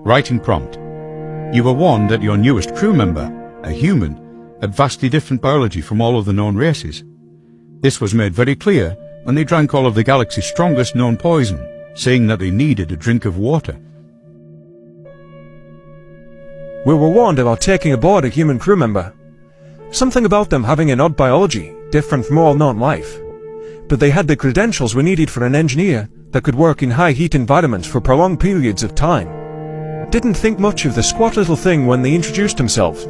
Writing prompt. You were warned that your newest crew member, a human, had vastly different biology from all of the known races. This was made very clear when they drank all of the galaxy's strongest known poison, saying that they needed a drink of water. We were warned about taking aboard a human crew member. Something about them having an odd biology, different from all known life. But they had the credentials we needed for an engineer that could work in high heat environments for prolonged periods of time. Didn't think much of the squat little thing when they introduced themselves.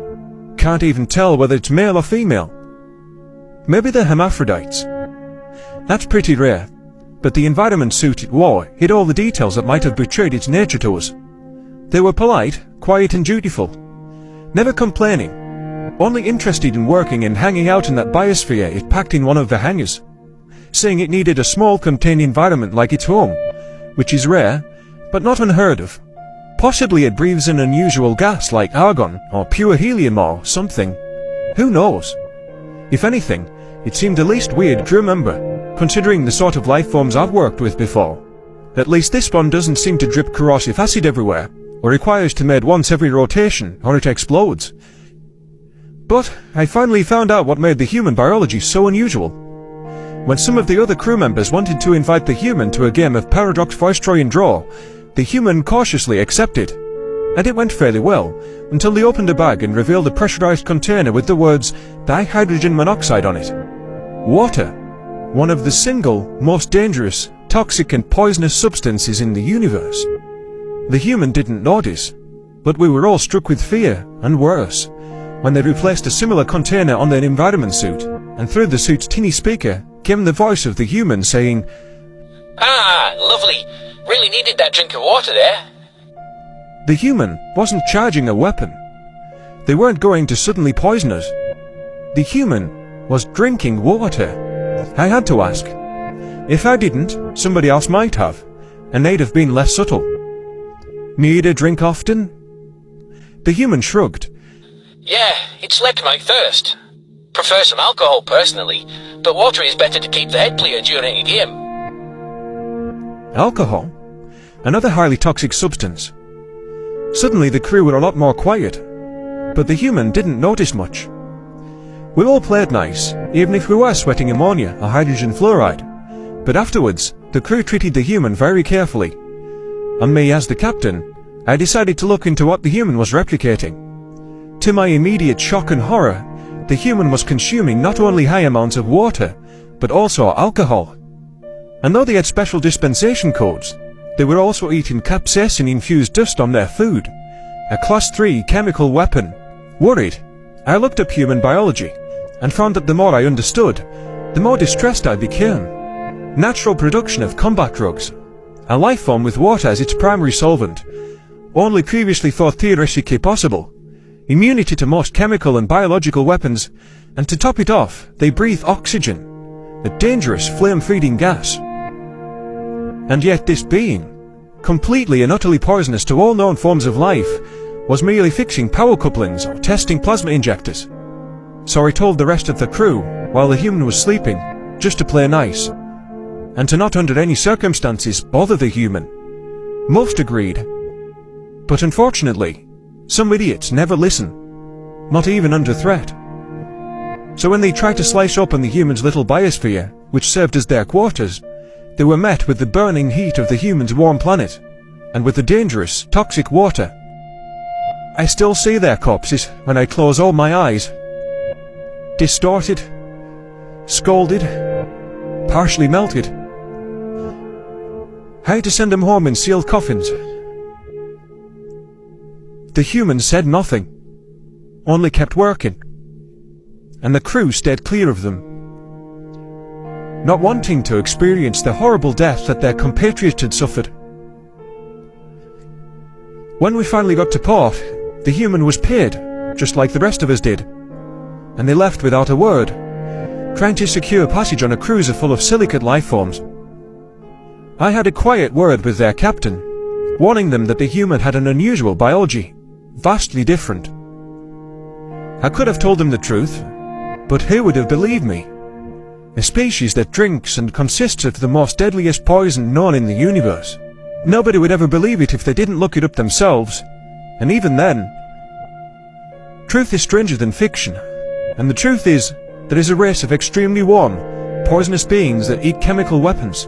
Can't even tell whether it's male or female. Maybe they're hermaphrodites. That's pretty rare, but the environment suit it wore hid all the details that might have betrayed its nature to us. They were polite, quiet and dutiful, never complaining, only interested in working and hanging out in that biosphere it packed in one of the hangars, saying it needed a small contained environment like its home, which is rare, but not unheard of. Possibly it breathes an unusual gas like argon or pure helium or something. Who knows? If anything, it seemed the least weird crew member, considering the sort of life forms I've worked with before. At least this one doesn't seem to drip corrosive acid everywhere, or requires to be made once every rotation, or it explodes. But I finally found out what made the human biology so unusual. When some of the other crew members wanted to invite the human to a game of Paradox Voice-Try and Draw, the human cautiously accepted. And it went fairly well, until they opened a bag and revealed a pressurized container with the words dihydrogen monoxide on it. Water, one of the single most dangerous, toxic and poisonous substances in the universe. The human didn't notice, but we were all struck with fear, and worse, when they replaced a similar container on their environment suit, and through the suit's tinny speaker came the voice of the human saying, "Ah, lovely. Really needed that drink of water there." The human wasn't charging a weapon. They weren't going to suddenly poison us. The human was drinking water. I had to ask. If I didn't, somebody else might have, and they'd have been less subtle. Need a drink often? The human shrugged. Yeah, it's slaked my thirst. Prefer some alcohol personally, but water is better to keep the head clear during a game. Alcohol? Another highly toxic substance. Suddenly the crew were a lot more quiet, but the human didn't notice much. We all played nice, even if we were sweating ammonia or hydrogen fluoride, but afterwards the crew treated the human very carefully. And me as the captain, I decided to look into what the human was replicating. To my immediate shock and horror, the human was consuming not only high amounts of water, but also alcohol. And though they had special dispensation codes, they were also eating capsaicin-infused dust on their food, a Class 3 chemical weapon. Worried, I looked up human biology, and found that the more I understood, the more distressed I became. Natural production of combat drugs, a life form with water as its primary solvent, only previously thought theoretically possible, immunity to most chemical and biological weapons, and to top it off, they breathe oxygen, a dangerous flame-feeding gas. And yet this being, completely and utterly poisonous to all known forms of life, was merely fixing power couplings or testing plasma injectors. So I told the rest of the crew, while the human was sleeping, just to play nice, and to not under any circumstances bother the human. Most agreed. But unfortunately, some idiots never listen, not even under threat. So when they tried to slice open the human's little biosphere, which served as their quarters, they were met with the burning heat of the human's warm planet, and with the dangerous, toxic water. I still see their corpses when I close all my eyes. Distorted, scalded, partially melted. I had to send them home in sealed coffins. The human said nothing, only kept working, and the crew stayed clear of them, not wanting to experience the horrible death that their compatriots had suffered. When we finally got to port, the human was paid, just like the rest of us did, and they left without a word, trying to secure passage on a cruiser full of silicate life forms. I had a quiet word with their captain, warning them that the human had an unusual biology, vastly different. I could have told them the truth, but who would have believed me? A species that drinks and consists of the most deadliest poison known in the universe. Nobody would ever believe it if they didn't look it up themselves, and even then, truth is stranger than fiction, and the truth is there is a race of extremely warm, poisonous beings that eat chemical weapons.